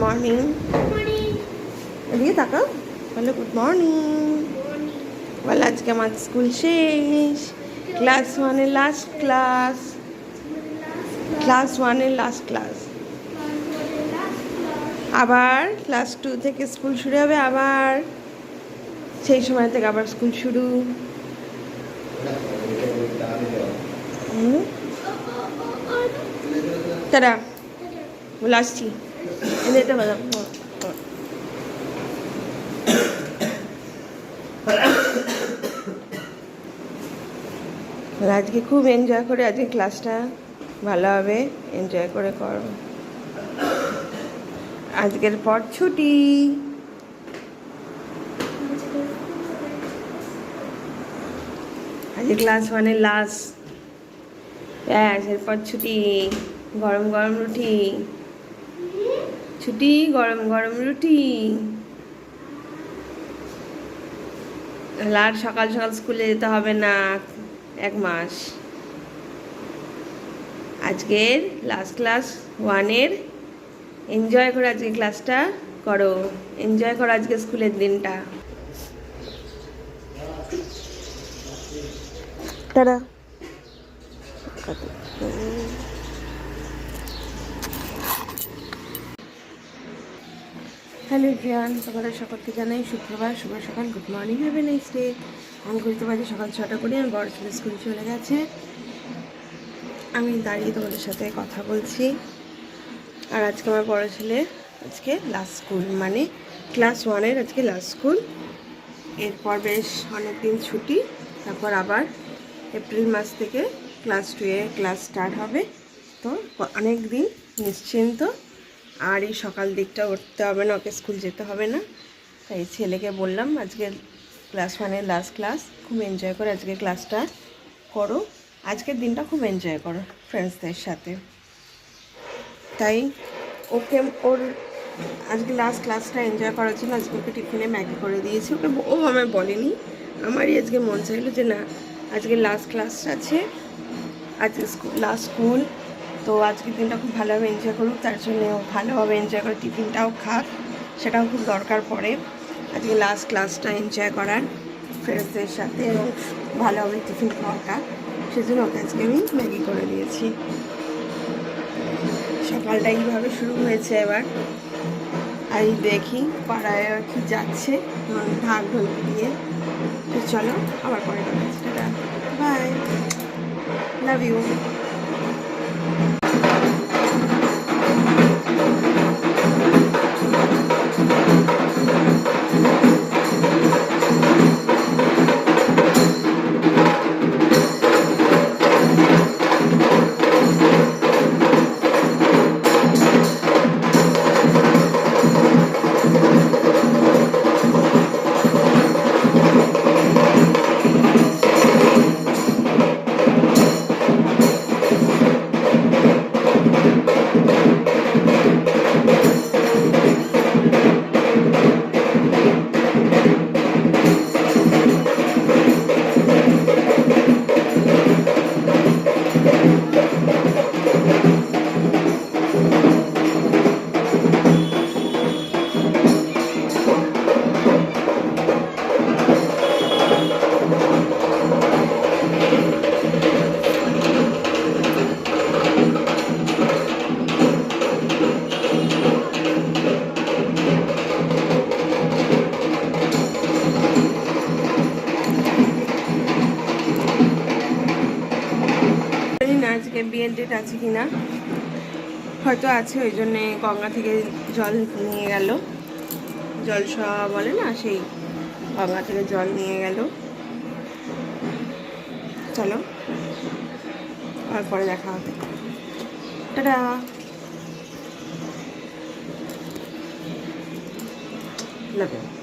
Morning. এদিকে তাকাও, বলো গুড মর্নিং। বলো আজকে আমার স্কুল শেষ, ক্লাস ওয়ানের লাস্ট ক্লাস, ক্লাস ওয়ানের লাস্ট ক্লাস। আবার ক্লাস 2 থেকে স্কুল শুরু হবে, আবার সেই সময় থেকে আবার স্কুল শুরু। তারা বলে আসছি, এতে বলো আজকে খুব এনজয় করে, আজকে ক্লাসটা ভালো হবে, এনজয় করে করো। আজকের পর ছুটি, আজকে ক্লাস ওয়ানের লাস্ট, ব্যাস এরপর ছুটি। গরম গরম রুটি, ছুটি, গরম গরম রুটি। আর সকাল সকাল স্কুলে যেতে হবে না 1 মাস। আজকের লাস্ট ক্লাস ওয়ানের এনজয় করে আজকে ক্লাসটা করো, এনজয় করো আজকে স্কুলের দিনটা। তারা হ্যালো এভরিওয়ান, তোমাদের সকলকে জানাই শুক্রবার শুভ সকাল, good morning, have a nice day. আমি করতে পারছি সকাল 6টা করে, আমার বড় ছেলে স্কুল চলে গেছে, আমি দাঁড়িয়ে তোমাদের সাথে কথা বলছি। আর আজকে আমার বড় ছেলে আজকে লাস্ট স্কুল, মানে ক্লাস ওয়ানের আজকে লাস্ট স্কুল। এরপর বেশ অনেক দিন ছুটি, তারপর আবার এপ্রিল মাস থেকে ক্লাস 2 ক্লাস স্টার্ট হবে। তো অনেক দিন নিশ্চিন্ত, আর এই সকাল দিকটা উঠতে হবে না, ওকে স্কুল যেতে হবে না। তাই ছেলেকে বললাম আজকে ক্লাস ওয়ানের লাস্ট ক্লাস, খুব এনজয় করে আজকে ক্লাসটা করো, আজকের দিনটা খুব এনজয় করো ফ্রেন্ডসদের সাথে। তাই ওকে ওর আজকে লাস্ট ক্লাসটা এনজয় করার জন্য আজকে ওকে টিফিনে ম্যাগি করে দিয়েছি। ওকে ও আমায় বলেনি, আমারই আজকে মন চাইলো যে না আজকে লাস্ট ক্লাস আছে, আজকে লাস্ট স্কুল, তো আজকের দিনটা খুব ভালোভাবে এনজয় করুক, তার জন্য ভালোভাবে এনজয় করে টিফিনটাও খাক, সেটাও খুব দরকার পড়ে আজকে লাস্ট ক্লাসটা এনজয় করার ফ্রেন্ডসদের সাথে এবং ভালোভাবে টিফিন খাওয়াটা। সেজন্য ওকে আজকে আমি ম্যাগি করে দিয়েছি। সকালটা এইভাবে শুরু হয়েছে। এবার আর দেখি পাড়ায় কি যাচ্ছে ঢাক ঢোল দিয়ে। তো চলো আবার পরে কথা হচ্ছে, টাটা, বাই, লাভ ইউ। আজকে বিয়ের ডেট আছে কিনা, হয়তো আছে, ওই জন্যে গঙ্গা থেকে জল নিয়ে গেল, জলসা বলে না, সেই গঙ্গা থেকে জল নিয়ে গেল। চলো আর পরে দেখা হবে, টাটা, লাভ ইউ।